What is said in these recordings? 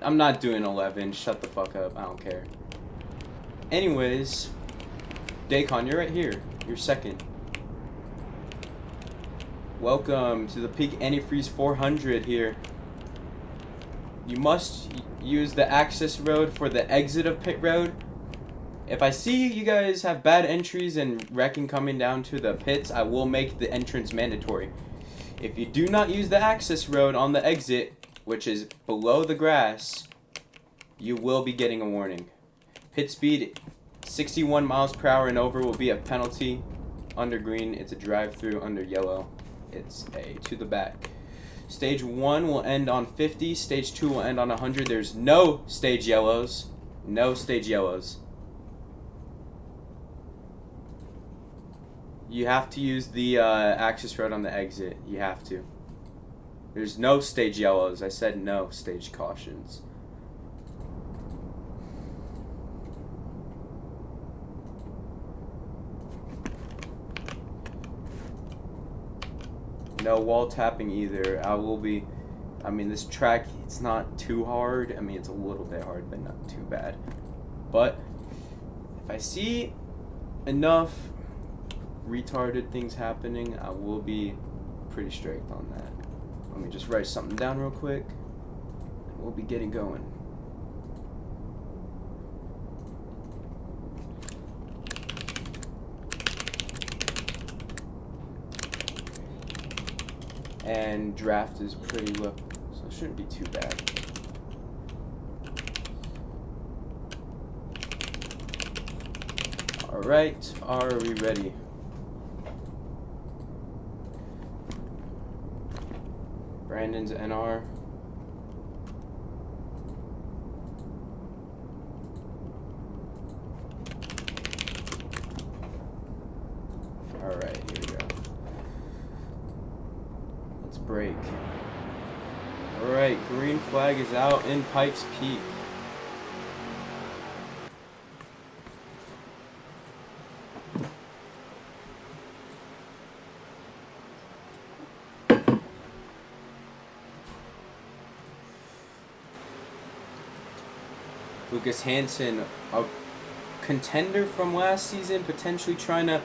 I'm not doing 11. Shut the fuck up. I don't care. Anyways, Dacon, you're right here. You're second. Welcome to the peak Antifreeze 400 here. You must use the access road for the exit of pit road. If I see you guys have bad entries and wrecking coming down to the pits, I will make the entrance mandatory. If you do not use the access road on the exit, which is below the grass, you will be getting a warning. Pit speed 61 miles per hour and over will be a penalty. Under green, it's a drive-through. Under yellow, it's a to the back. Stage 1 will end on 50. Stage 2 will end on 100. There's no stage yellows. No stage yellows. You have to use the access road on the exit. You have to. There's no stage yellows. I said no stage cautions. No wall tapping either. I mean, this track, it's not too hard. I mean, it's a little bit hard, but not too bad. But if I see enough retarded things happening, I will be pretty strict on that. Let me just write something down real quick, and we'll be getting going. And draft is pretty low, so it shouldn't be too bad. Alright, are we ready? Brandon's NR. Alright, here we go. Let's break. Alright, green flag is out in Pikes Peak. Lucas Hansen, a contender from last season, potentially trying to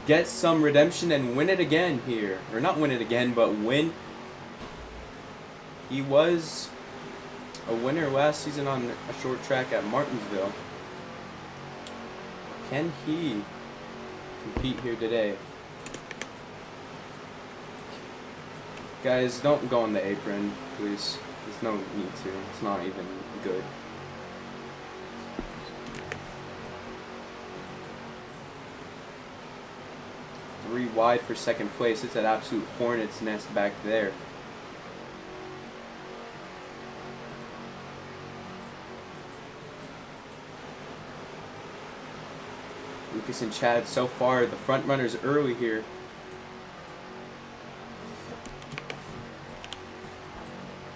get some redemption and win it again here. Or not win it again, but win. He was a winner last season on a short track at Martinsville. Can he compete here today? Guys, don't go on the apron, please. There's no need to. It's not even good. Wide for second place. It's an absolute hornet's nest back there. Lucas and Chad so far the front runners early here.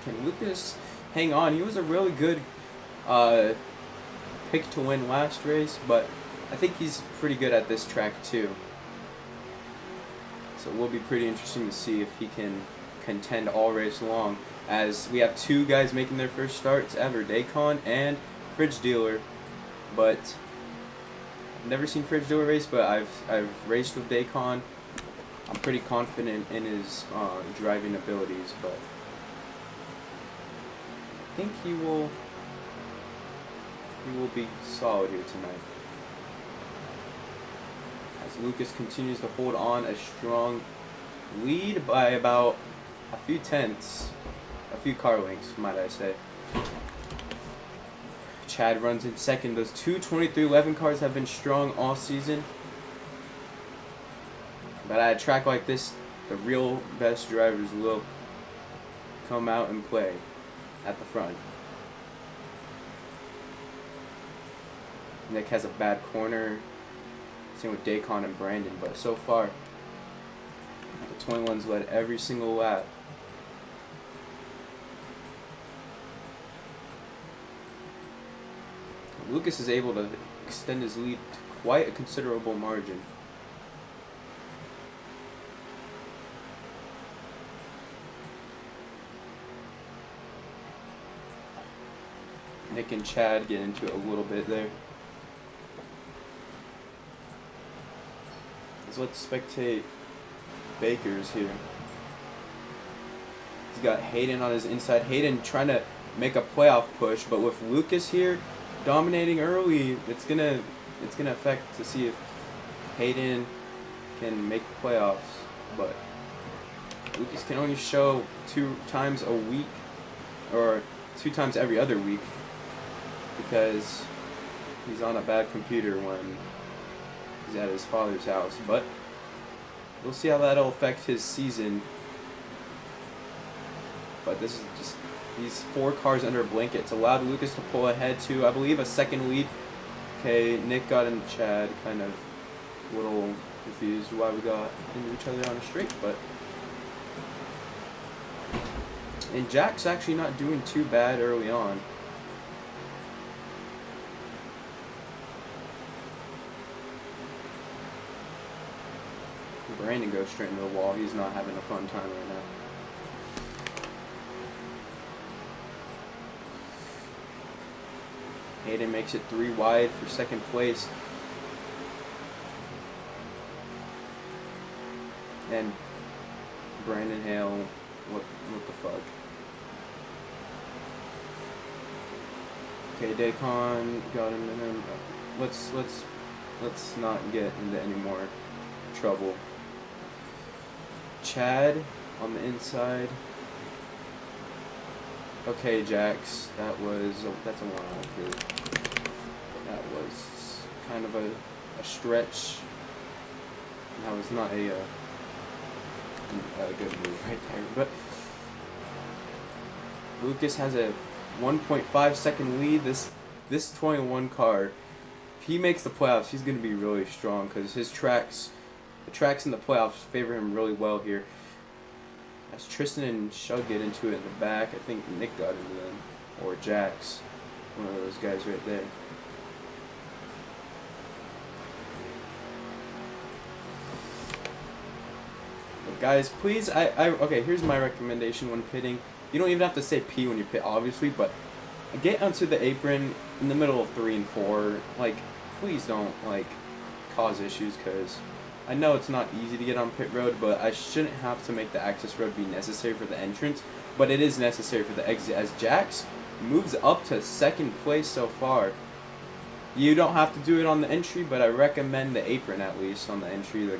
Can Lucas hang on? He was a really good pick to win last race, but I think he's pretty good at this track too. So it will be pretty interesting to see if he can contend all race long, as we have two guys making their first starts ever, Dacon and Fridge Dealer. But I've never seen Fridge Dealer race, but I've raced with Dacon. I'm pretty confident in his driving abilities, but I think he will be solid here tonight. As Lucas continues to hold on a strong lead by about a few tenths, a few car lengths, might I say. Chad runs in second. Those two 2311 cars have been strong all season. But at a track like this, the real best drivers will come out and play at the front. Nick has a bad corner. Same with Dacon and Brandon, but so far, the 21's led every single lap. Lucas is able to extend his lead to quite a considerable margin. Nick and Chad get into it a little bit there. So let's spectate Baker's here. He's got Hayden on his inside. Hayden trying to make a playoff push, but with Lucas here dominating early, it's gonna affect to see if Hayden can make the playoffs. But Lucas can only show 2 times a week, or 2 times every other week, because he's on a bad computer when he's at his father's house. But we'll see how that'll affect his season. But this is just these 4 cars under a blanket. It's allowed Lucas to pull ahead to, I believe, a second lead. Okay, Nick got in Chad, kind of a little confused why we got into each other on a straight, but. And Jack's actually not doing too bad early on. Brandon goes straight into the wall. He's not having a fun time right now. Hayden makes it 3 wide for second place. And Brandon Hale, what the fuck? Okay, Dacon got him in him. Let's not get into any more trouble. Chad on the inside. Okay, Jax, that's a 1-out here. That was kind of a stretch. That was not a good move right there. But Lucas has a 1.5 second lead. This 21 car, if he makes the playoffs, he's going to be really strong because the tracks in the playoffs favor him really well here. As Tristan and Shug get into it in the back, I think Nick got into them, or Jax, one of those guys right there. But guys, please, okay, here's my recommendation when pitting. You don't even have to say P when you pit, obviously, but get onto the apron in the middle of 3 and 4. Like, please don't, like, cause issues, because I know it's not easy to get on pit road, but I shouldn't have to make the access road be necessary for the entrance, but it is necessary for the exit, as Jax moves up to second place so far. You don't have to do it on the entry, but I recommend the apron at least on the entry.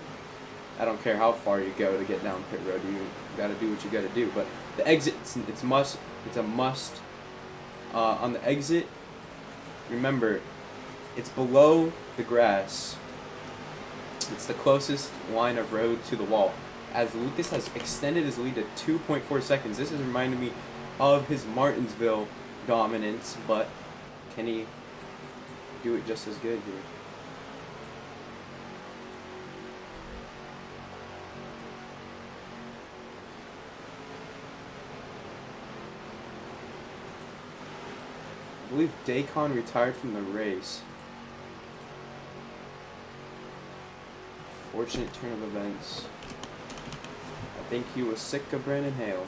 I don't care how far you go to get down pit road, you gotta do what you gotta do. But the exit, it's a must. On the exit, remember, it's below the grass. It's the closest line of road to the wall. As Lucas has extended his lead to 2.4 seconds, this is reminding me of his Martinsville dominance, but can he do it just as good here? I believe Dacon retired from the race. Fortunate turn of events. I think he was sick of Brandon Hale.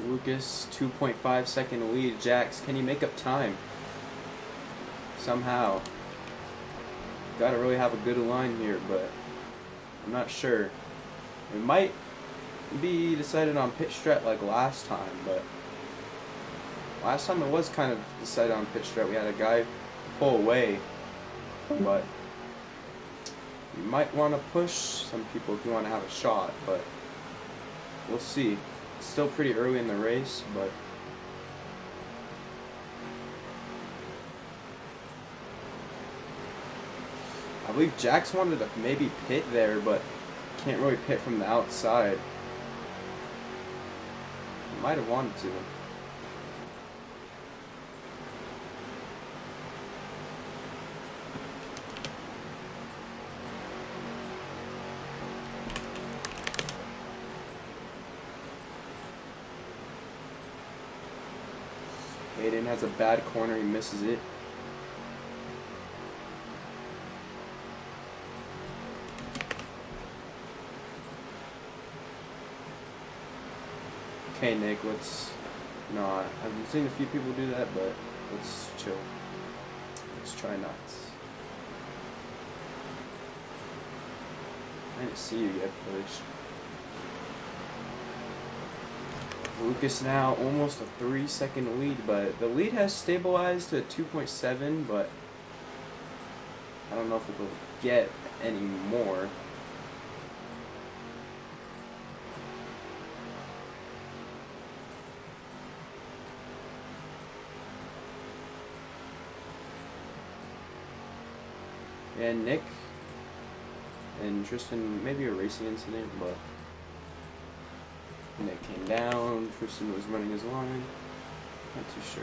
Lucas, 2.5 second lead. Jax, can he make up time? Somehow. Gotta really have a good line here, but I'm not sure. It might be decided on pit strat like last time, but last time it was kind of decided on pit strat. We had a guy pull away, but you might want to push some people if you want to have a shot, but we'll see. It's still pretty early in the race, but I believe Jax wanted to maybe pit there, but can't really pit from the outside. He might have wanted to. Aiden has a bad corner, he misses it. Okay, Nick, let's not. I've seen a few people do that, but let's chill. Let's try not. I didn't see you get pushed. Lucas now almost a 3-second lead, but the lead has stabilized to 2.7, but I don't know if it will get any more. And Nick and Tristan, maybe a racing incident, but Nick came down, Tristan was running his line, not too sure.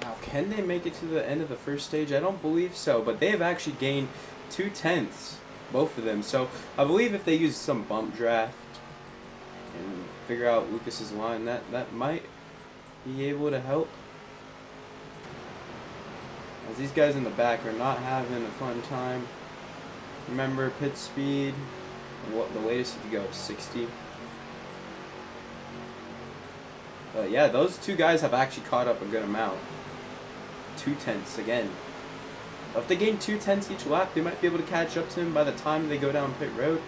Now, can they make it to the end of the first stage? I don't believe so, but they have actually gained 2/10, both of them. So I believe if they use some bump draft and figure out Lucas's line, that might be able to help. As these guys in the back are not having a fun time. Remember, pit speed, what the latest if you go 60. But yeah, those two guys have actually caught up a good amount. 2/10 again. If they gain 2/10 each lap, they might be able to catch up to him by the time they go down pit road.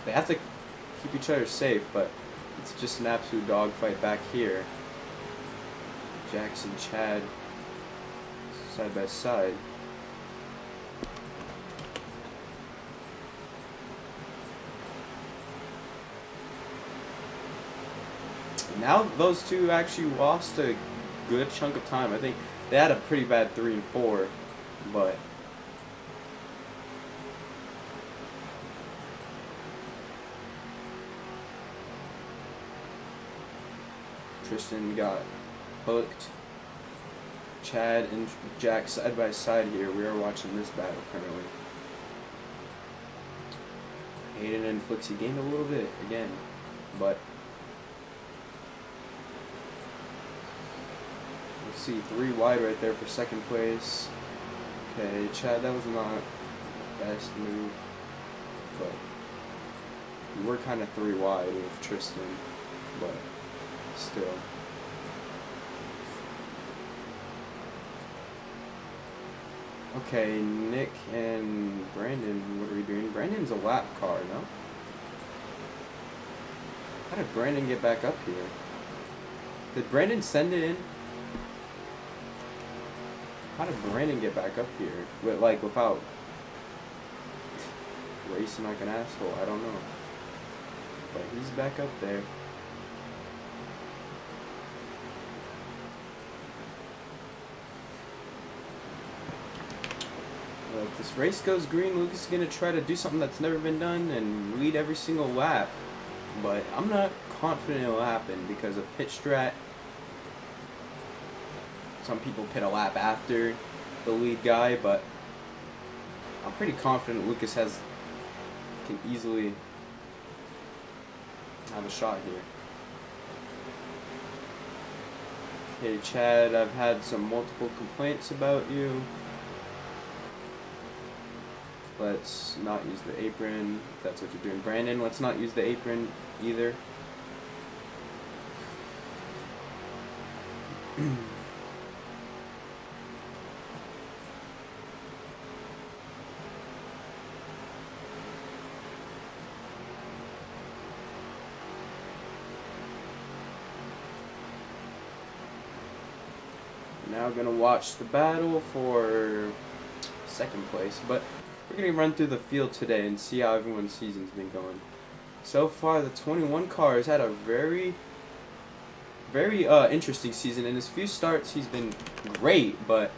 They have to keep each other safe, but it's just an absolute dogfight back here. Jackson, Chad, side by side. Now those two actually lost a good chunk of time. I think they had a pretty bad 3 and 4, but Tristan got hooked. Chad and Jack side by side here. We are watching this battle currently. Aiden and Flixie gained a little bit again, but we'll see 3 wide right there for second place. Okay, Chad, that was not the best move, but we were kind of 3 wide with Tristan, but still. Okay, Nick and Brandon, what are we doing? Brandon's a lap car, no? How did Brandon get back up here? Did Brandon send it in? How did Brandon get back up here? Without racing like an asshole? I don't know. But he's back up there. Well, if this race goes green, Lucas is going to try to do something that's never been done and lead every single lap. But I'm not confident it'll happen because of pit strat. Some people pit a lap after the lead guy, but I'm pretty confident Lucas can easily have a shot here. Okay, Chad, I've had some multiple complaints about you. Let's not use the apron, if that's what you're doing. Brandon, let's not use the apron either. Now gonna watch the battle for second place, but we're going to run through the field today and see how everyone's season's been going. So far, the 21 car has had a very interesting season. In his few starts, he's been great, but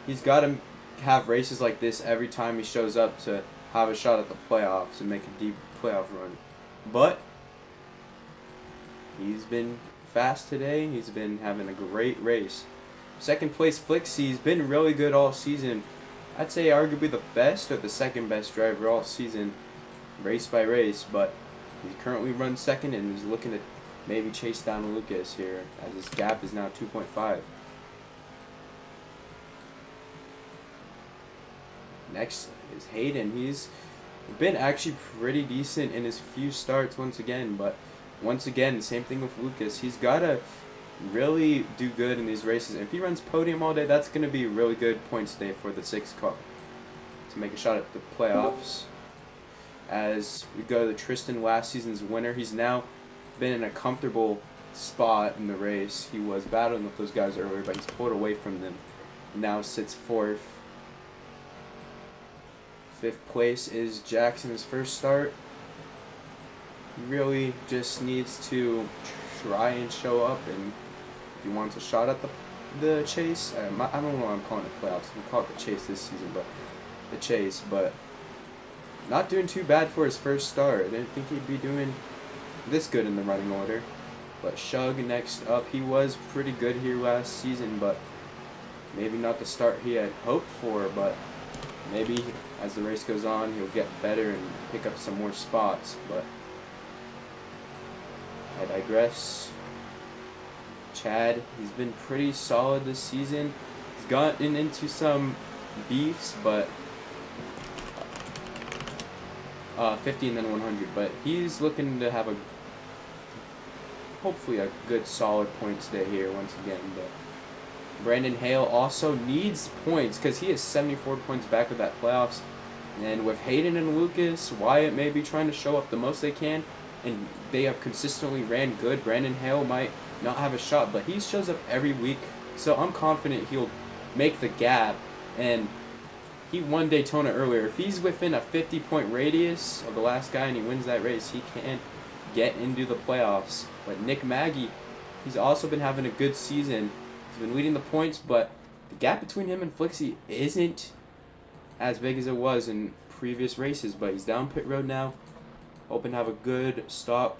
he's got to have races like this every time he shows up to have a shot at the playoffs and make a deep playoff run. But he's been fast today. He's been having a great race. Second place, Flixie's been really good all season. I'd say arguably the best or the second best driver all season, race by race, but he currently runs second and is looking to maybe chase down Lucas here, as his gap is now 2.5. Next is Hayden. He's been actually pretty decent in his few starts once again, but once again, same thing with Lucas. He's got to really do good in these races. If he runs podium all day, that's going to be a really good points day for the 6 car to make a shot at the playoffs. As we go to Tristan, last season's winner, he's now been in a comfortable spot in the race. He was battling with those guys earlier, but he's pulled away from them. Now sits 4th. 5th place is Jackson's first start. He really just needs to try and show up, and if he wants a shot at the chase, I don't know why I'm calling it playoffs. We call it the chase this season, but the chase. But not doing too bad for his first start. I didn't think he'd be doing this good in the running order. But Shug next up, he was pretty good here last season, but maybe not the start he had hoped for. But maybe as the race goes on, he'll get better and pick up some more spots. But I digress. Chad, he's been pretty solid this season. He's gotten into some beefs, but 50 and then 100. But he's looking to have hopefully a good solid points day here once again. But Brandon Hale also needs points because he is 74 points back with that playoffs. And with Hayden and Lucas, Wyatt may be trying to show up the most they can, and they have consistently ran good. Brandon Hale might not have a shot, but he shows up every week, so I'm confident he'll make the gap. And he won Daytona earlier. If he's within a 50-point radius of the last guy and he wins that race, he can get into the playoffs. But Nick Maggie, he's also been having a good season. He's been leading the points, but the gap between him and Flixie isn't as big as it was in previous races. But he's down pit road now, hoping to have a good stop,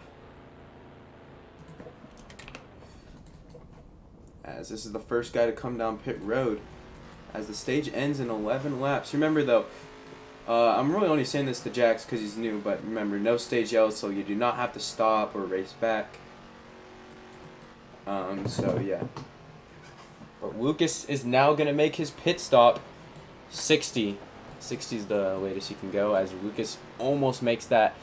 as this is the first guy to come down pit road as the stage ends in 11 laps. Remember though, I'm really only saying this to Jax because he's new, but remember, no stage yellows, so you do not have to stop or race back. So yeah. But Lucas is now going to make his pit stop. 60 is the latest he can go, as Lucas almost makes that.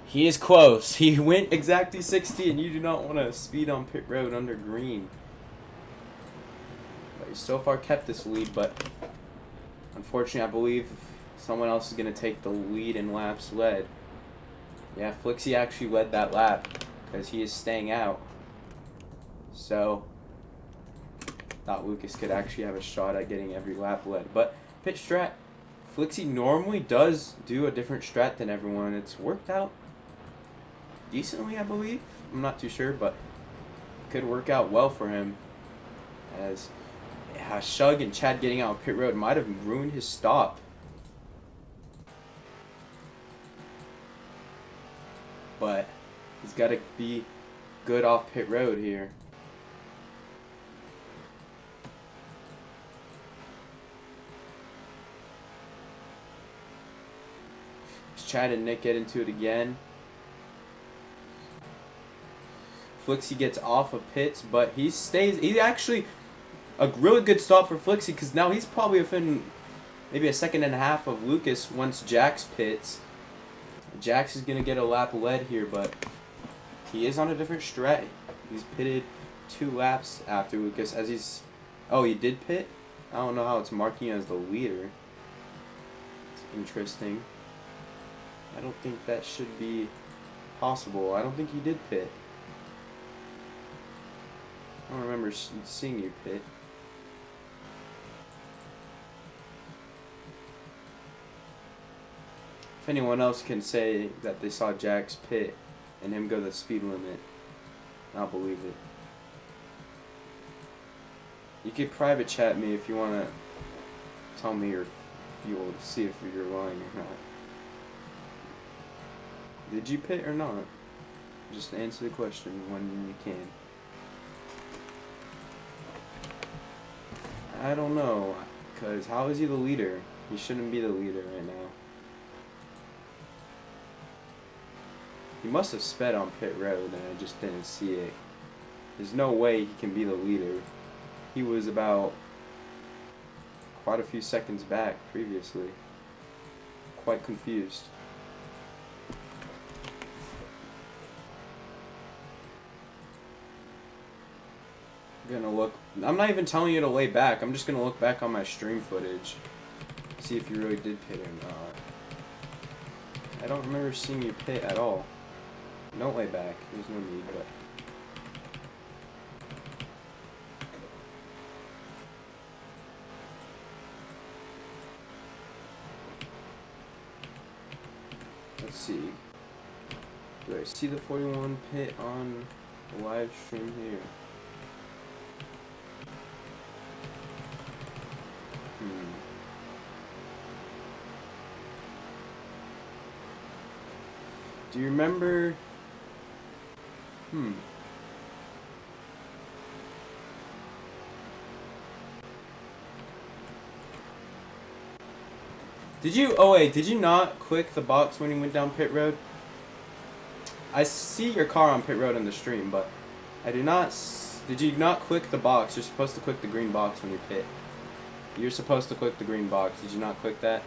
He is close. He went exactly 60, and you do not want to speed on pit road under green. But he's so far kept this lead, but unfortunately I believe someone else is going to take the lead in laps led. Yeah, Flixie actually led that lap because he is staying out. So thought Lucas could actually have a shot at getting every lap led. But pit strat, Flixie normally does do a different strat than everyone. It's worked out decently, I believe. I'm not too sure, but it could work out well for him, as Shug and Chad getting out of pit road might have ruined his stop. But he's got to be good off pit road here. Chad and Nick get into it again. Flixie gets off of pits, but he stays. He's actually a really good stop for Flixie, because now he's probably within maybe a second and a half of Lucas once Jax pits. Jax is going to get a lap led here, but he is on a different strat. He's pitted 2 laps after Lucas, as he's... Oh, he did pit? I don't know how it's marking as the leader. It's interesting. I don't think that should be possible. I don't think he did pit. I don't remember seeing you pit. If anyone else can say that they saw Jax pit and him go the speed limit, I'll believe it. You could private chat me if you want to tell me, or if you will see if you're lying or not. Did you pit or not? Just answer the question when you can. I don't know, because how is he the leader? He shouldn't be the leader right now. He must have sped on pit road and I just didn't see it. There's no way he can be the leader. He was about quite a few seconds back previously. Quite confused. I'm gonna look. I'm not even telling you to lay back. I'm just gonna look back on my stream footage. See if you really did pit or not. I don't remember seeing you pit at all. Don't lay back. There's no need, but. Let's see. Do I see the 41 pit on the live stream here? Do you remember? Did you? Oh wait, did you not click the box when you went down pit road? I see your car on pit road in the stream, but I did not. Did you not click the box? You're supposed to click the green box when you pit. You're supposed to click the green box. Did you not click that?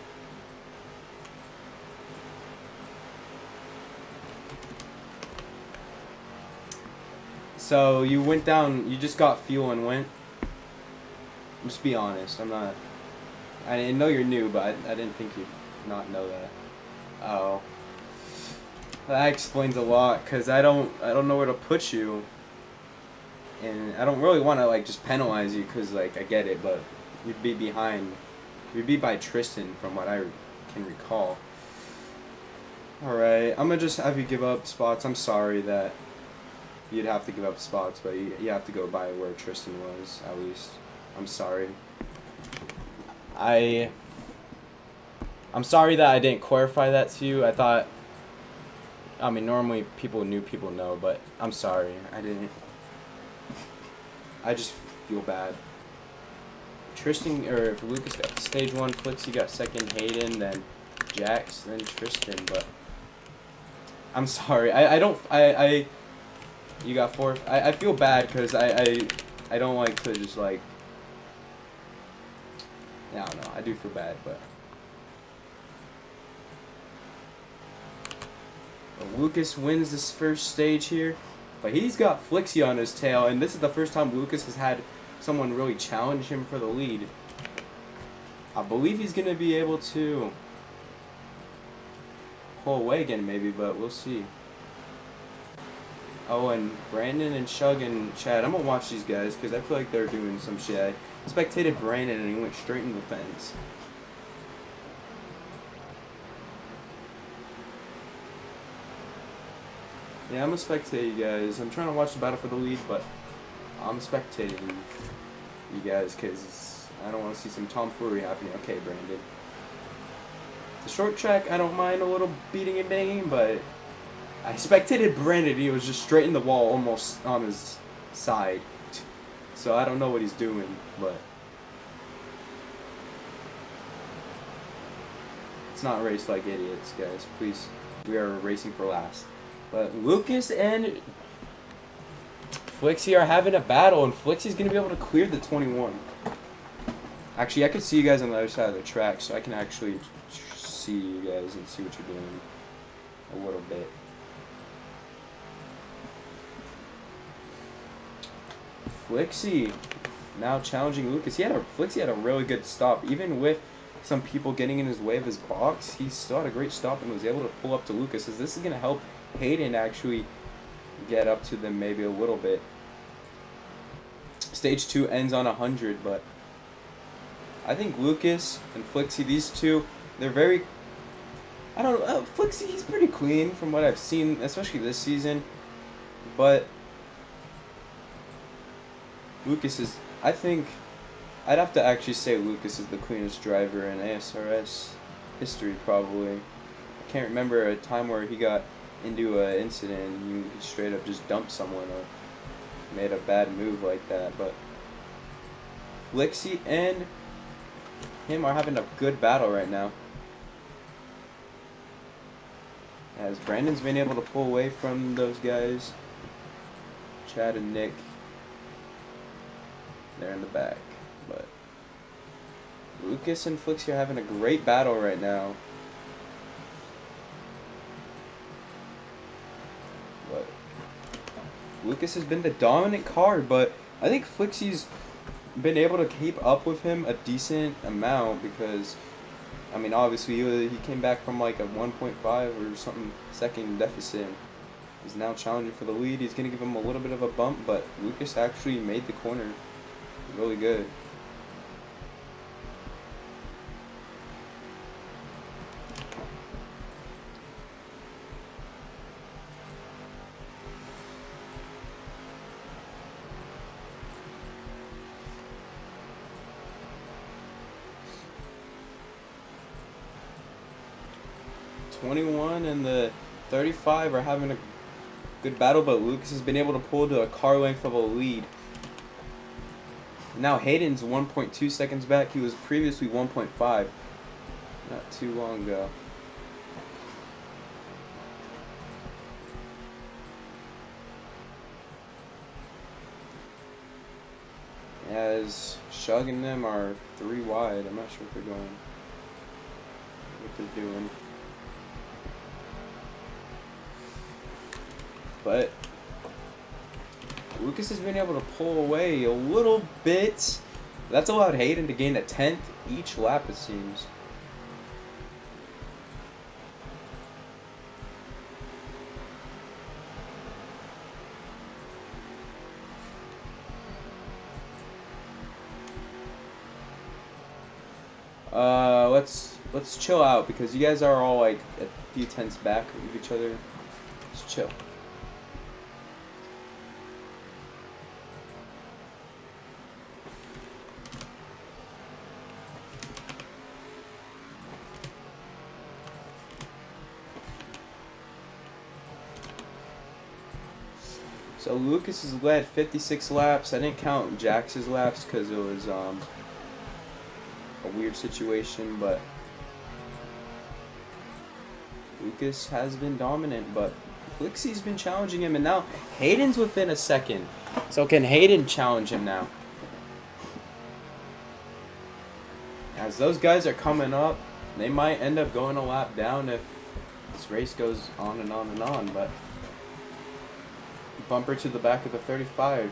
So you went down. You just got fuel and went. Just be honest. I'm not. I know you're new, but I didn't think you'd not know that. Oh. That explains a lot, cause I don't know where to put you, and I don't really want to like just penalize you, cause like I get it, but you'd be behind, you'd be by Tristan from what I can recall. All right, I'm gonna just have you give up spots. I'm sorry that you'd have to give up spots, but you have to go by where Tristan was at least. I'm sorry. I'm sorry that I didn't clarify that to you. I mean, normally people know, but I'm sorry. I didn't. I just feel bad. Tristan, or if Lucas got stage 1, Flix, you got second, Hayden, then Jax, then Tristan, but I'm sorry. You got 4th. I feel bad because I don't like to just like, I don't know. I do feel bad, but. Lucas wins this first stage here, but he's got Flixie on his tail, and this is the first time Lucas has had someone really challenge him for the lead. I believe he's going to be able to pull away again maybe, but we'll see. Oh, and Brandon and Shug and Chad, I'm going to watch these guys because I feel like they're doing some shit. I spectated Brandon and he went straight into the fence. Yeah, I'm gonna spectate you guys. I'm trying to watch the battle for the lead, but I'm spectating you guys because I don't want to see some tomfoolery happening. Okay, Brandon. The short track, I don't mind a little beating and banging, but I spectated Brandon. He was just straight in the wall, almost on his side. So I don't know what he's doing, but it's not race like idiots, guys. Please, we are racing for last. But Lucas and Flixie are having a battle, and Flixie's going to be able to clear the 21. Actually, I could see you guys on the other side of the track, so I can actually see you guys and see what you're doing a little bit. Flixie now challenging Lucas. Flixie had a really good stop, even with some people getting in his way of his box. He still had a great stop and was able to pull up to Lucas. As this is going to help Hayden actually get up to them maybe a little bit. Stage 2 ends on 100, but I think Lucas and Flixie, these two, they're very, I don't know, Flixie, he's pretty clean from what I've seen, especially this season, but Lucas is, I think, I'd have to actually say Lucas is the cleanest driver in ASRS history, probably. I can't remember a time where he got into an incident and he straight up just dumped someone or made a bad move like that, but Flixie and him are having a good battle right now. As Brandon's been able to pull away from those guys. Chad and Nick, they're in the back. But Lucas and Flixie are having a great battle right now. But Lucas has been the dominant car, but I think Flixie's been able to keep up with him a decent amount because, I mean, obviously he came back from like a 1.5 or something second deficit. He's now challenging for the lead. He's going to give him a little bit of a bump, but Lucas actually made the corner really good. '21 and the 35 are having a good battle, but Lucas has been able to pull to a car length of a lead. Now Hayden's 1.2 seconds back. He was previously 1.5 not too long ago. As Shug and them are 3 wide. I'm not sure what they're doing. But Lucas has been able to pull away a little bit. That's allowed Hayden to gain a 10th each lap, it seems. Let's chill out because you guys are all like a few tenths back of each other. Just chill. So Lucas has led 56 laps. I didn't count Jax's laps because it was a weird situation, but Lucas has been dominant, but Flixie's been challenging him, and now Hayden's within a second. So can Hayden challenge him now? As those guys are coming up, they might end up going a lap down if this race goes on and on and on, but bumper to the back of the 35.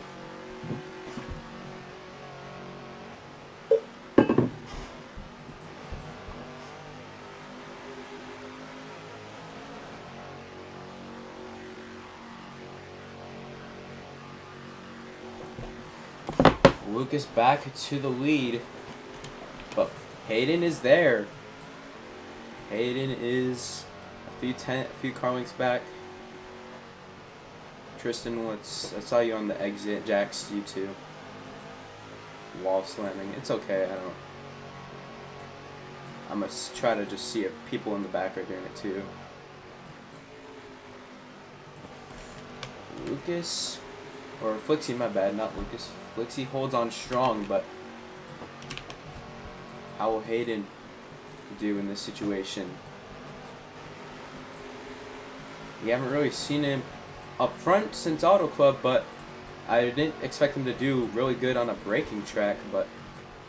Lucas back to the lead, but Hayden is there. Hayden is a few car lengths back. Tristan, I saw you on the exit. Jax, you too. Wall slamming. It's okay. I'm gonna try to just see if people in the back are doing it too. Lucas, or Flixie, my bad, not Lucas. Flixie holds on strong, but how will Hayden do in this situation? We haven't really seen him up front since Auto Club, but I didn't expect him to do really good on a braking track, but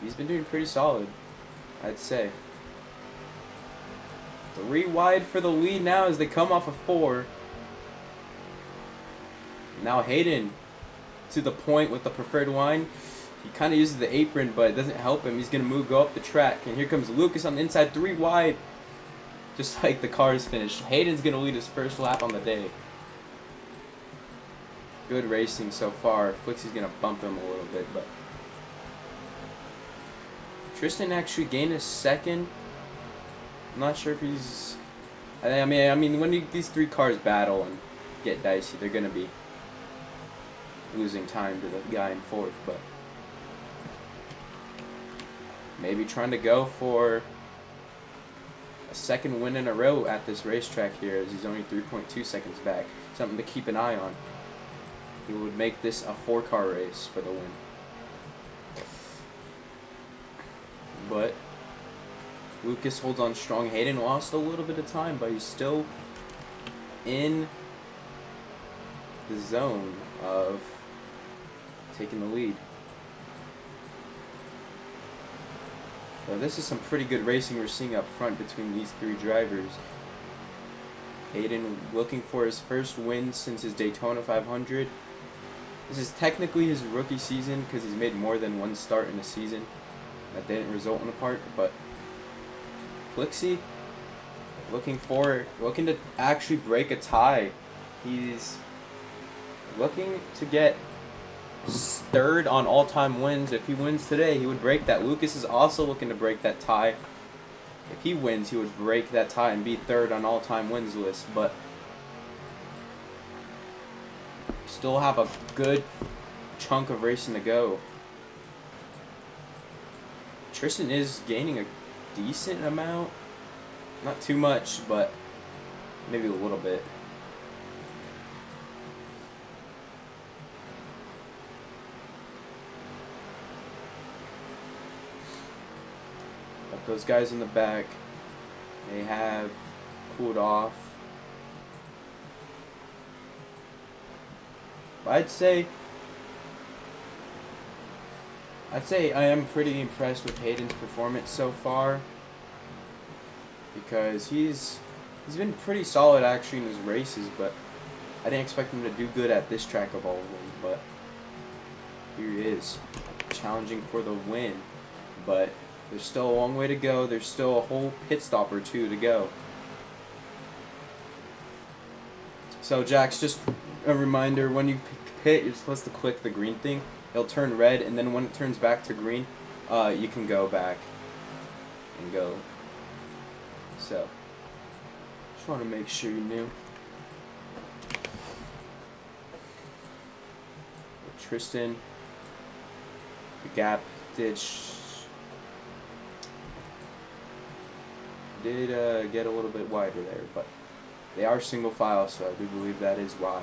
he's been doing pretty solid, I'd say. 3 wide for the lead now as they come off of 4. Now Hayden to the point with the preferred line. He kind of uses the apron, but it doesn't help him. He's going to go up the track. And here comes Lucas on the inside, 3 wide. Just like the car's finished. Hayden's going to lead his first lap on the day. Good racing so far. Flixie's going to bump him a little bit, but Tristan actually gained a second. I'm not sure if he's... I mean, when these 3 cars battle and get dicey, they're going to be losing time to the guy in 4th, but maybe trying to go for a second win in a row at this racetrack here, as he's only 3.2 seconds back. Something to keep an eye on. He would make this a 4-car race for the win. but Lucas holds on strong. Hayden lost a little bit of time, but he's still in the zone of taking the lead. So this is some pretty good racing we're seeing up front between these three drivers. Hayden looking for his first win since his Daytona 500. This is technically his rookie season because he's made more than one start in a season. That didn't result in a park, but Flixie looking to actually break a tie. He's looking to get third on all-time wins. If he wins today, he would break that. Lucas is also looking to break that tie. If he wins, he would break that tie and be third on all-time wins list, but still have a good chunk of racing to go. Tristan is gaining a decent amount. Not too much, but maybe a little bit. But those guys in the back, they have cooled off. I'd say I am pretty impressed with Hayden's performance so far, because he's been pretty solid actually in his races, but I didn't expect him to do good at this track of all of them. But here he is, challenging for the win. But there's still a long way to go. There's still a whole pit stop or two to go. So Jax, just a reminder, when you pit, you're supposed to click the green thing. It'll turn red, and then when it turns back to green, you can go back and go. So, just want to make sure you knew. Tristan, the gap did get a little bit wider there, but they are single file, so I do believe that is why.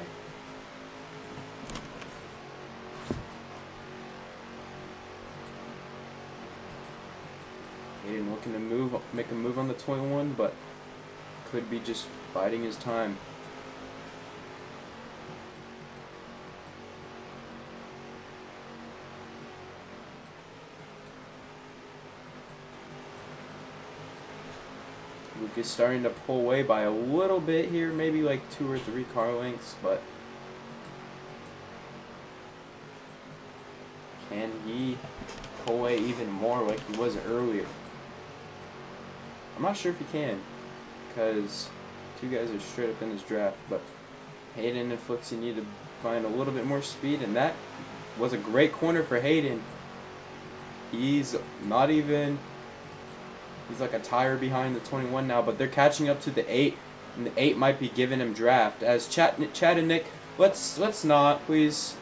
Hayden looking to make a move on the 21, but could be just biding his time. Lucas starting to pull away by a little bit here, maybe like 2 or 3 car lengths, but can he pull away even more like he was earlier? I'm not sure if he can, because 2 guys are straight up in this draft, but Hayden and Flixie need to find a little bit more speed, and that was a great corner for Hayden. He's like a tire behind the 21 now, but they're catching up to the 8, and the 8 might be giving him draft. As Chad and Nick, let's not, please.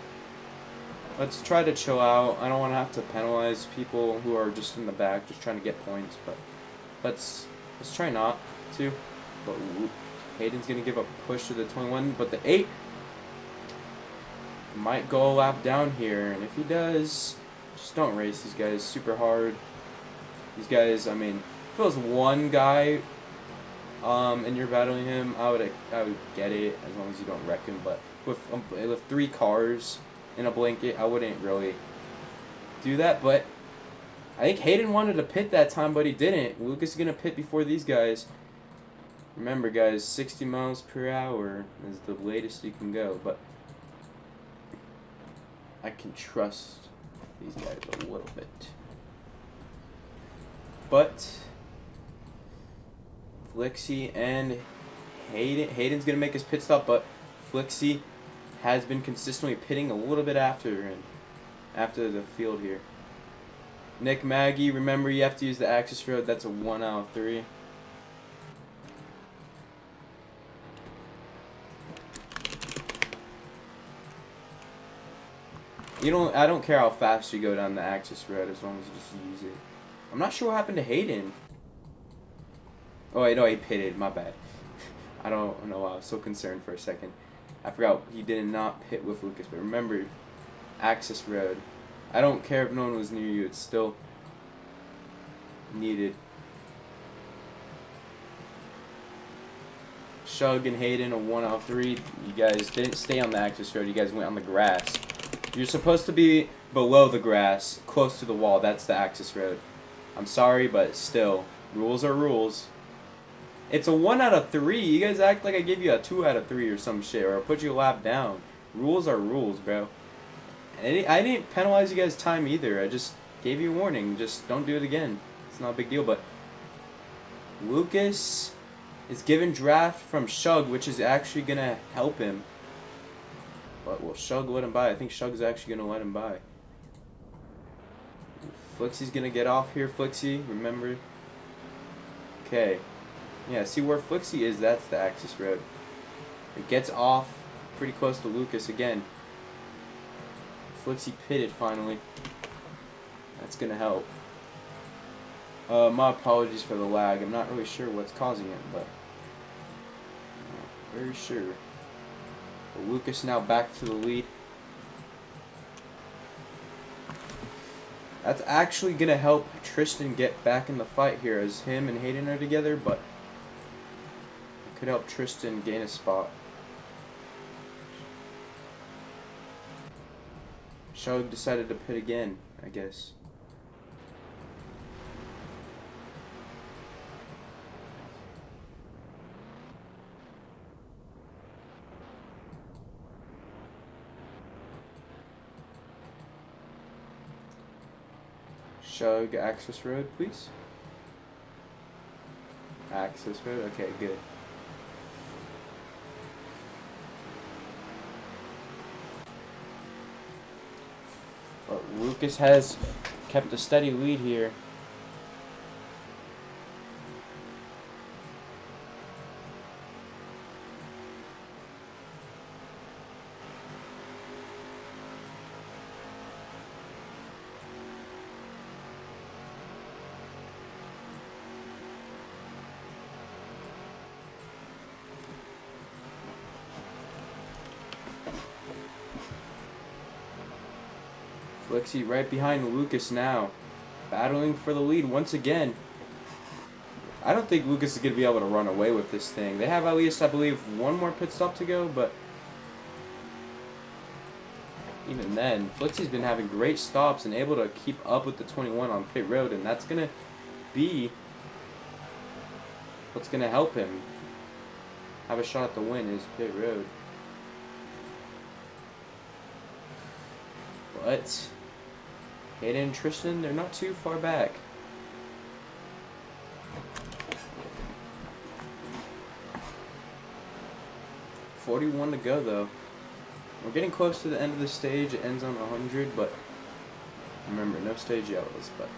Let's try to chill out. I don't want to have to penalize people who are just in the back, just trying to get points, but let's try not to. But Hayden's gonna give a push to the 21, but the 8 might go a lap down here, and if he does, just don't race these guys super hard. These guys, I mean, if it was one guy and you're battling him, I would get it as long as you don't wreck him. But with 3 cars in a blanket, I wouldn't really do that. But I think Hayden wanted to pit that time, but he didn't. Lucas is gonna pit before these guys. Remember, guys, 60 miles per hour is the latest you can go. But I can trust these guys a little bit. But Flixie and Hayden's gonna make his pit stop, but Flixie has been consistently pitting a little bit after the field here. Nick, Maggie, remember you have to use the access road. That's a 1 out of 3. I don't care how fast you go down the access road as long as you just use it. I'm not sure what happened to Hayden. Oh wait, no, he pitted. My bad. I don't know why I was so concerned for a second. I forgot he did not pit with Lucas, but remember, access road. I don't care if no one was near you. It's still needed. Shug and Hayden, a 1 out of 3. You guys didn't stay on the access road. You guys went on the grass. You're supposed to be below the grass, close to the wall. That's the access road. I'm sorry, but still, rules are rules. It's a 1 out of 3. You guys act like I gave you a 2 out of 3 or some shit, or I put you a lap down. Rules are rules, bro. And I didn't penalize you guys' time either. I just gave you a warning. Just don't do it again. It's not a big deal, but Lucas is given draft from Shug, which is actually going to help him. But will Shug let him by? I think Shug's actually going to let him by. Flixie's going to get off here. Flixie, remember. Okay. Yeah, see where Flixie is? That's the access road. It gets off pretty close to Lucas again. Flixie pitted finally. That's going to help. My apologies for the lag. I'm not really sure what's causing it, but I'm not very sure. But Lucas now back to the lead. That's actually going to help Tristan get back in the fight here as him and Hayden are together, but it could help Tristan gain a spot. Shug decided to pit again, I guess. Shug, access road, please. Access road, okay, good. But Lucas has kept a steady lead here. Flixie right behind Lucas now, battling for the lead once again. I don't think Lucas is going to be able to run away with this thing. They have at least, I believe, one more pit stop to go, but even then, Flixie's been having great stops and able to keep up with the 21 on pit road, and that's going to be what's going to help him have a shot at the win is pit road. But Hayden and Tristan, they're not too far back. .41 to go though. We're getting close to the end of the stage. It ends on 100, but remember, no stage yellows, but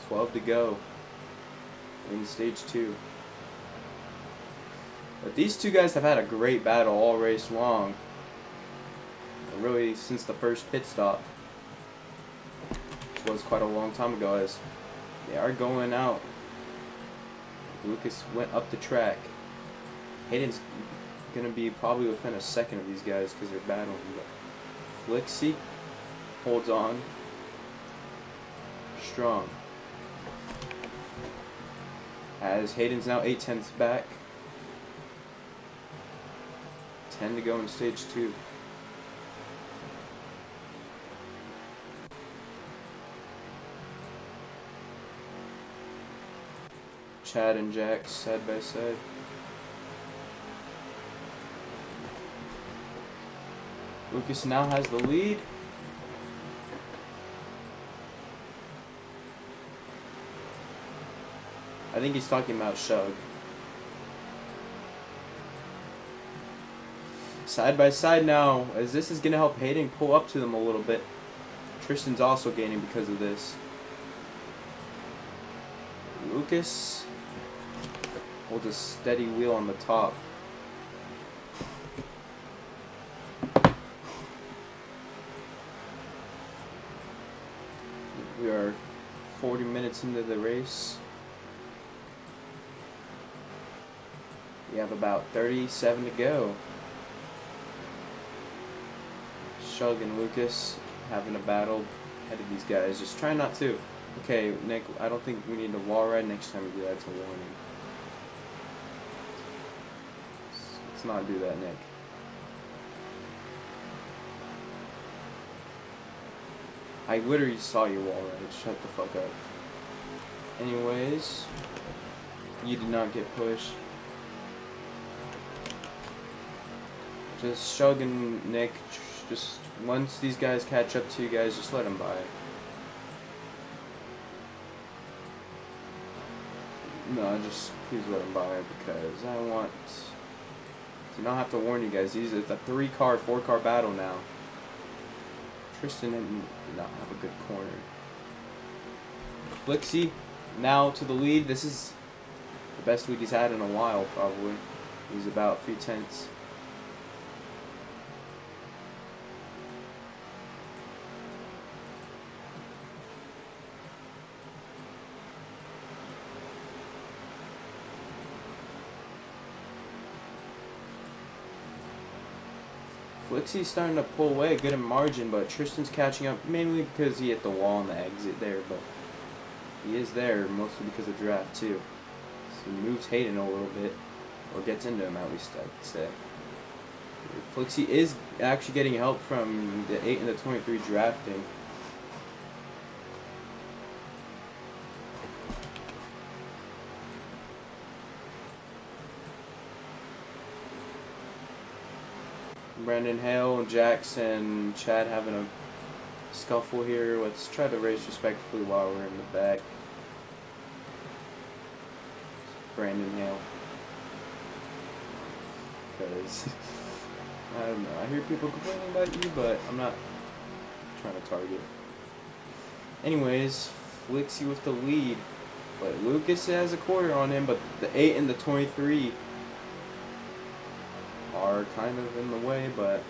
12 to go in stage 2. But these two guys have had a great battle all race long. Really, since the first pit stop. Which was quite a long time ago, as they are going out. Lucas went up the track. Hayden's going to be probably within a second of these guys because they're battling. But Flixie holds on. Strong. As Hayden's now 8/10 back. 10 to go in stage 2. Chad and Jax side by side. Lucas now has the lead. I think he's talking about Shug. Side by side now, as this is going to help Hayden pull up to them a little bit. Tristan's also gaining because of this. Lucas holds a steady wheel on the top. We are 40 minutes into the race. We have about 37 to go. Shug and Lucas having a battle ahead of these guys. Just try not to. Okay, Nick, I don't think we need to wall ride. Next time we do that, it's a warning. Let's not do that, Nick. I literally saw you wall ride. Shut the fuck up. Anyways, you did not get pushed. Just Shug and Nick, just once these guys catch up to you guys, just let them by. No, just please let them by because I want to not have to warn you guys. It's a 3-car, 4-car battle now. Tristan did not have a good corner. Flixie now to the lead. This is the best lead he's had in a while, probably. He's about 3 tenths. Flixie's starting to pull away, good in margin, but Tristan's catching up mainly because he hit the wall on the exit there, but he is there mostly because of draft too. So he moves Hayden a little bit, or gets into him at least, I could say. Flixie is actually getting help from the 8 and the 23 drafting. Brandon Hale and Jackson, Chad having a scuffle here. Let's try to race respectfully while we're in the back. Brandon Hale. Because, I don't know, I hear people complaining about you, but I'm not trying to target. Anyways, Flixie with the lead. But Lucas has a quarter on him, but the 8 and the 23 are kind of in the way, but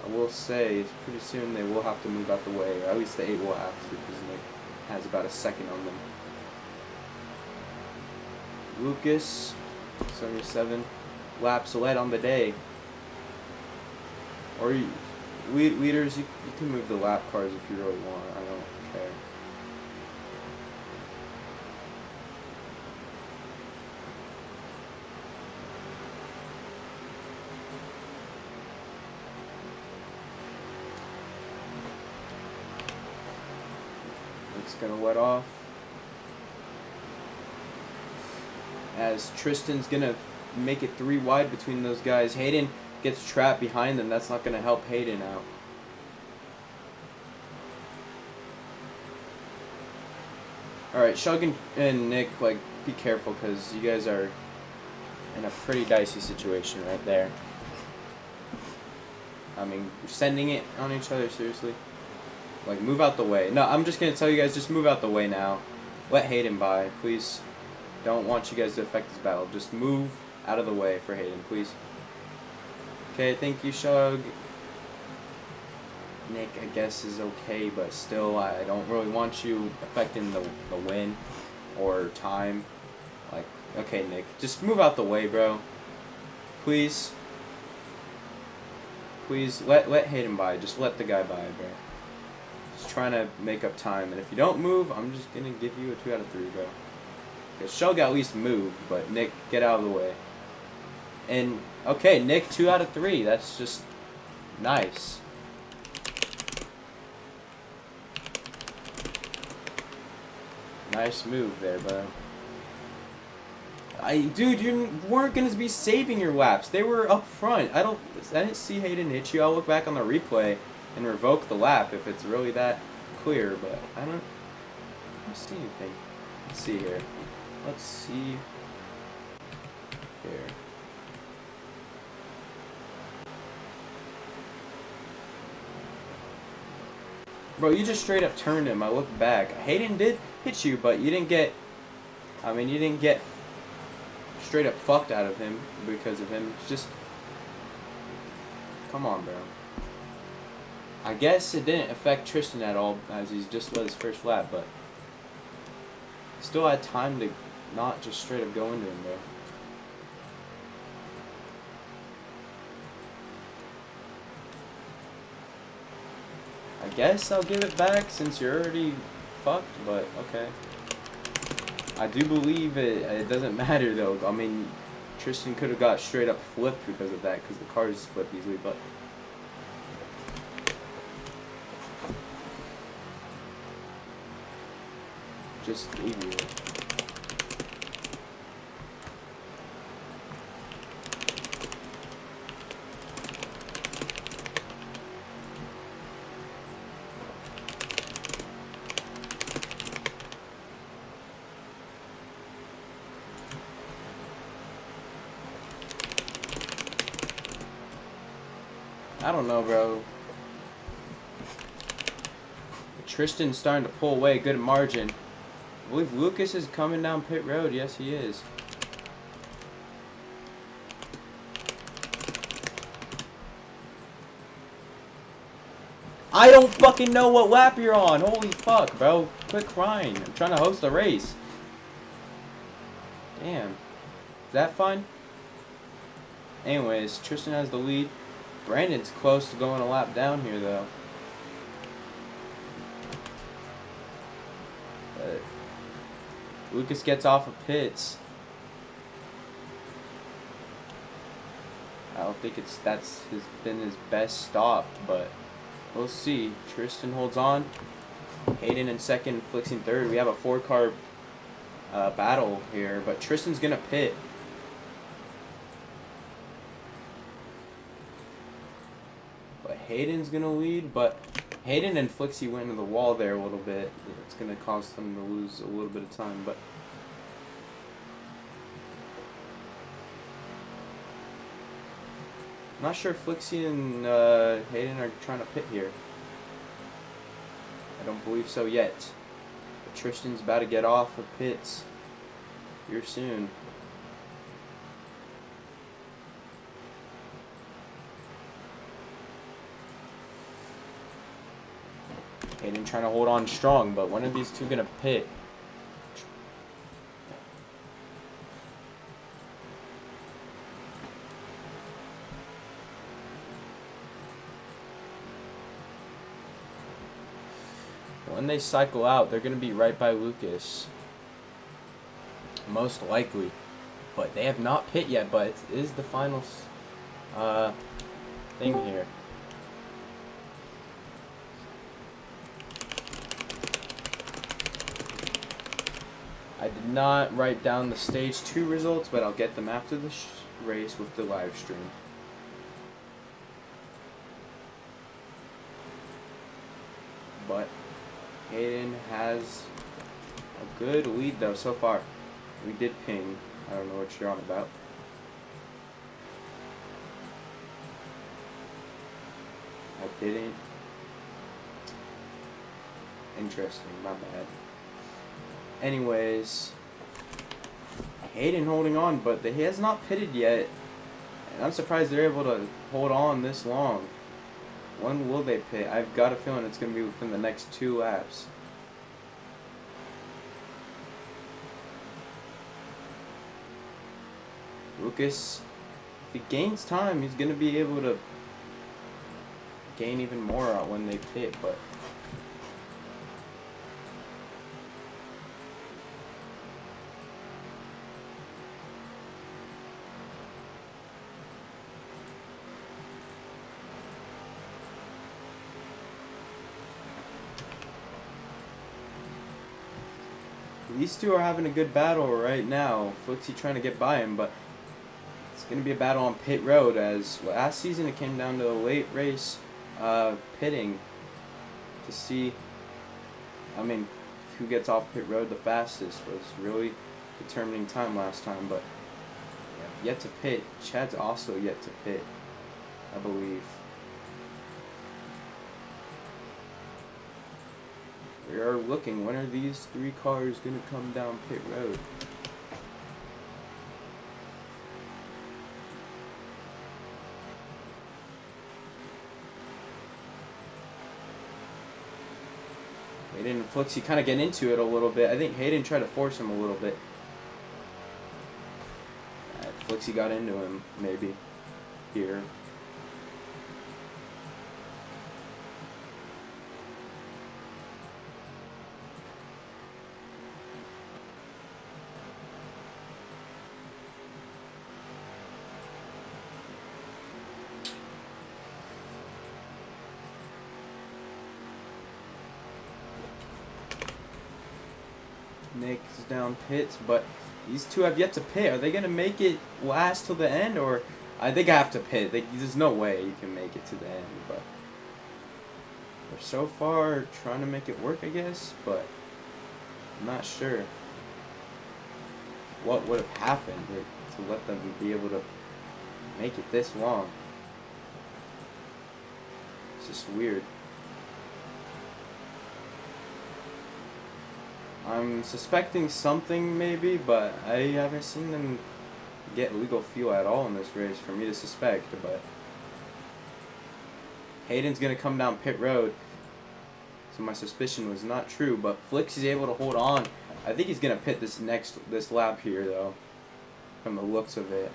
I will say pretty soon they will have to move out the way, or at least the 8 will have to, because Nick has about a second on them. Lucas, 77 laps led on the day. Or you, leaders, you can move the lap cars if you really want. I don't care. It's gonna let off as Tristan's gonna make it 3 wide between those guys. Hayden gets trapped behind them. That's not gonna help Hayden out. Alright, Shug and Nick, like, be careful because you guys are in a pretty dicey situation right there. I mean, you're sending it on each other, seriously. Like, move out the way. No, I'm just going to tell you guys, just move out the way now. Let Hayden by, please. Don't want you guys to affect this battle. Just move out of the way for Hayden, please. Okay, thank you, Shug. Nick, I guess, is okay, but still, I don't really want you affecting the win or time. Like, okay, Nick, just move out the way, bro. Please. Please, let Hayden by. Just let the guy by, bro. Just trying to make up time, and if you don't move, I'm just gonna give you a 2 out of 3, bro. Because Shug at least moved, but Nick, get out of the way. And okay, Nick, 2 out of 3. That's just nice. Nice move there, bro. Dude, you weren't gonna be saving your laps. They were up front. I didn't see Hayden hit you. I'll look back on the replay and revoke the lap if it's really that clear, but I don't see anything. Let's see here. Let's see here. Bro, you just straight up turned him. I looked back. Hayden did hit you, but you didn't get, I mean, you didn't get straight up fucked out of him because of him. It's just, come on, bro. I guess it didn't affect Tristan at all as he's just led his first lap, but still had time to not just straight up go into him, bro. guess I'll give it back since you're already fucked, but okay. I do believe it doesn't matter though. I mean, Tristan could have got straight up flipped because of that, because the cars flip easily, but just leave you. I don't know, bro. Tristan's starting to pull away, good margin. I believe Lucas is coming down pit road. Yes, he is. I don't fucking know what lap you're on. Holy fuck, bro. Quit crying. I'm trying to host a race. Damn. Is that fun? Anyways, Tristan has the lead. Brandon's close to going a lap down here, though. But Lucas gets off of pits. I don't think that's been his best stop, but we'll see. Tristan holds on. Hayden in second, Flix in third. We have a 4-car battle here, but Tristan's gonna pit. But Hayden's gonna lead, but Hayden and Flixie went into the wall there a little bit. It's gonna cause them to lose a little bit of time, but I'm not sure if Flixie and Hayden are trying to pit here. I don't believe so yet. But Tristan's about to get off of pits here soon. Hayden trying to hold on strong, but when are these two gonna pit? When they cycle out, they're gonna be right by Lucas. Most likely. But they have not pit yet, but it is the final thing here. I did not write down the stage 2 results, but I'll get them after the race with the live stream. But Hayden has a good lead though so far. We did ping. I don't know what you're on about. I didn't. Interesting, my bad. Anyways, Hayden holding on, but he has not pitted yet. And I'm surprised they're able to hold on this long. When will they pit? I've got a feeling it's going to be within the next 2 laps. Lucas, if he gains time, he's going to be able to gain even more out when they pit, but these two are having a good battle right now. Flixie trying to get by him, but it's going to be a battle on pit road, as last season it came down to a late race pitting to see, I mean, who gets off pit road the fastest was really determining time last time, but yeah, yet to pit. Chad's also yet to pit, I believe. We are looking, when are these 3 cars going to come down pit road? Hayden and Flixie kind of get into it a little bit. I think Hayden tried to force him a little bit. Flixie got into him, maybe, here. Nick's down pits, but these two have yet to pit. Are they gonna make it last till the end, or I think I have to pit? There's no way you can make it to the end, but they're so far trying to make it work, I guess. But I'm not sure what would have happened to let them be able to make it this long. It's just weird. I'm suspecting something maybe, but I haven't seen them get legal fuel at all in this race for me to suspect. But Hayden's gonna come down pit road, so my suspicion was not true. But Flix is able to hold on. I think he's gonna pit this lap here though, from the looks of it.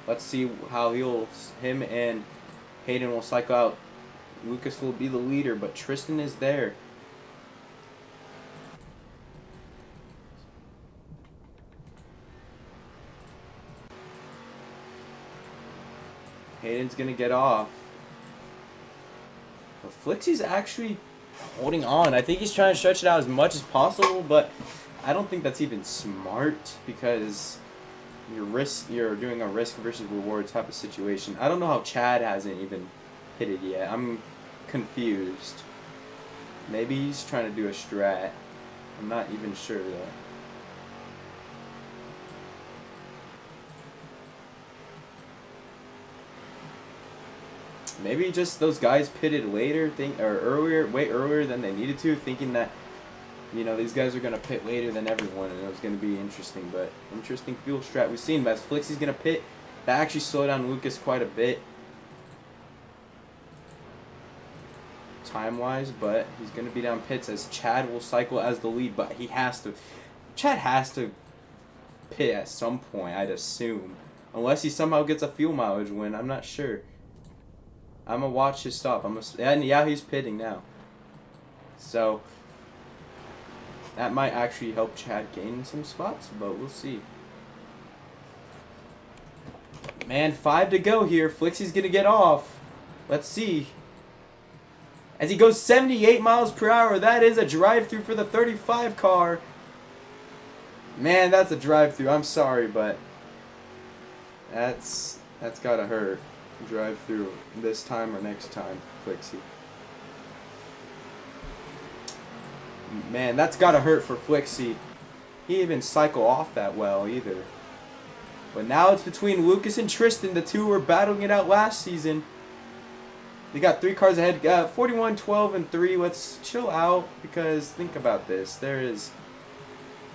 Let's see how him and Hayden will cycle out. Lucas will be the leader, but Tristan is there. Hayden's gonna get off. But Flixie's actually holding on. I think he's trying to stretch it out as much as possible, but I don't think that's even smart because you're doing a risk versus reward type of situation. I don't know how Chad hasn't even hit it yet. I'm confused. Maybe he's trying to do a strat. I'm not even sure though. Maybe just those guys pitted later, way earlier than they needed to, thinking that, you know, these guys are gonna pit later than everyone, and it was gonna be interesting. But interesting fuel strat we've seen. As Flixie's gonna pit, that actually slowed down Lucas quite a bit, time-wise. But he's gonna be down pits as Chad will cycle as the lead. But he has to. Chad has to pit at some point, I'd assume, unless he somehow gets a fuel mileage win. I'm not sure. I'm gonna watch his stop. And yeah, he's pitting now. So that might actually help Chad gain some spots, but we'll see. Man, 5 to go here. Flixie's gonna get off. Let's see. As he goes 78 miles per hour, that is a drive-through for the 35 car. Man, that's a drive-through. I'm sorry, but that's gotta hurt. Drive through this time or next time, Flixie. Man, that's gotta hurt for Flixie. He didn't even cycle off that well either. But now it's between Lucas and Tristan. The two were battling it out last season. They got 3 cars ahead. 41, 12, and 3. Let's chill out because think about this. There is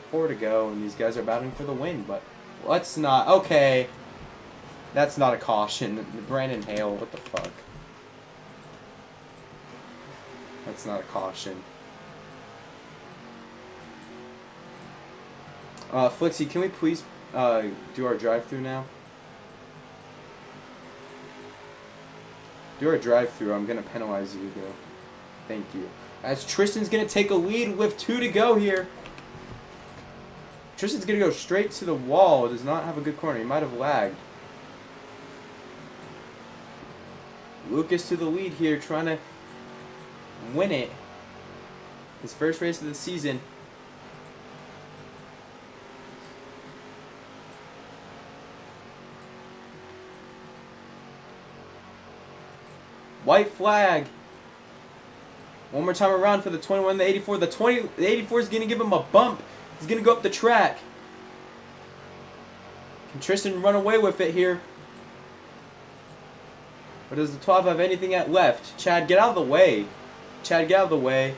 4 to go, and these guys are battling for the win. But let's not. Okay. That's not a caution. Brandon Hale, what the fuck? That's not a caution. Flixie, can we please do our drive-through now? Do our drive-through. I'm going to penalize you, though. Thank you. As Tristan's going to take a lead with 2 to go here. Tristan's going to go straight to the wall. Does not have a good corner. He might have lagged. Lucas to the lead here, trying to win it. His first race of the season. White flag. One more time around for the 21 and the 84. The 84 is going to give him a bump. He's going to go up the track. Can Tristan run away with it here? Or does the 12 have anything at left? Chad, get out of the way. Chad, get out of the way.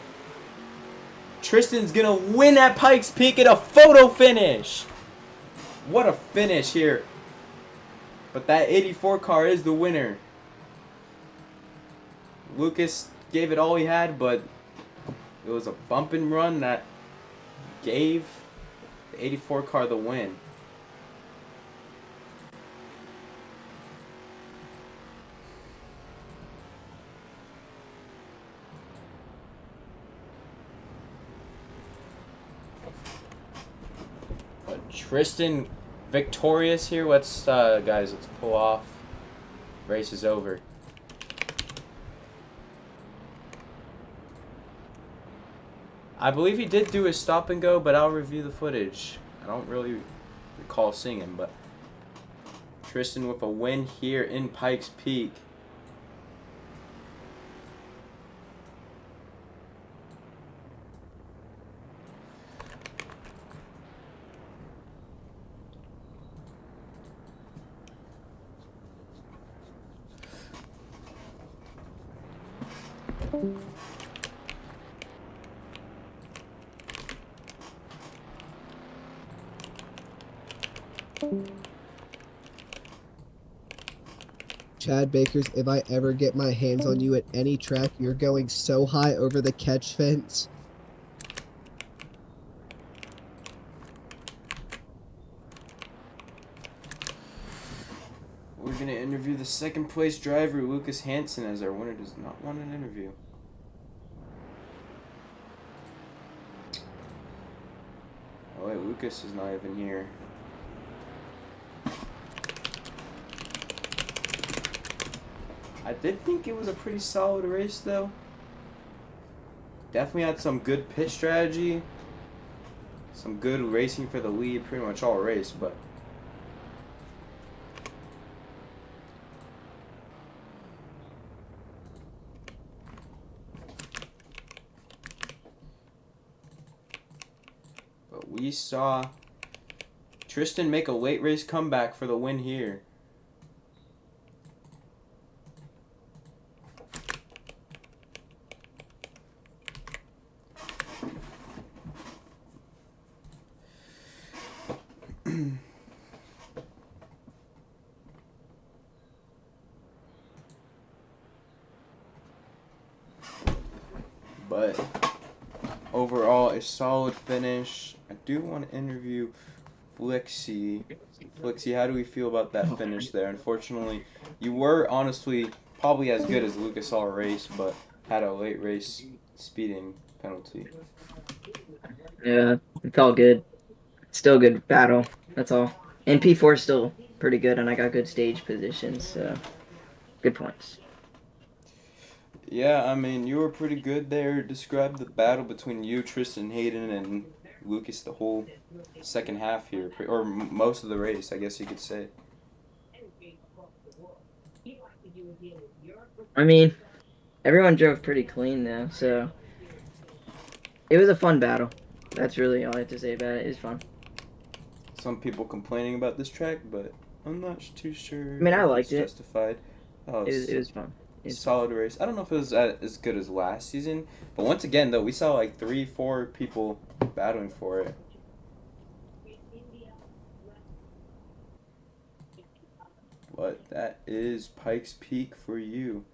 Tristan's going to win at Pikes Peak in a photo finish. What a finish here. But that 84 car is the winner. Lucas gave it all he had, but it was a bump and run that gave the 84 car the win. Tristan victorious here. Let's guys, let's pull off. Race is over. I believe he did do his stop and go, but I'll review the footage. I don't really recall seeing him, but Tristan with a win here in Pikes Peak. Chad Bakers, if I ever get my hands on you at any track, you're going so high over the catch fence. We're going to interview the second place driver, Lucas Hansen, as our winner does not want an interview. Oh wait, Lucas is not even here. I did think it was a pretty solid race though. Definitely had some good pit strategy. Some good racing for the lead pretty much all race, but we saw Tristan make a late race comeback for the win here. But overall, a solid finish. I do want to interview Flixie. Flixie, how do we feel about that finish there? Unfortunately, you were honestly probably as good as Lucas all race, but had a late race speeding penalty. Yeah, it's all good. Still good battle. That's all. And P4 is still pretty good, and I got good stage positions, so good points. Yeah, I mean, you were pretty good there. Describe the battle between you, Tristan Hayden, and Lucas the whole second half here, or most of the race, I guess you could say. I mean, everyone drove pretty clean though, so it was a fun battle. That's really all I have to say about it. It was fun. Some people complaining about this track, but I'm not too sure I mean, I if it's liked it. justified. Oh, It was fun. It was fun. solid race. I don't know if it was as good as last season, but once again, though, we saw like 3, 4 people battling for it. But that is Pikes Peak for you.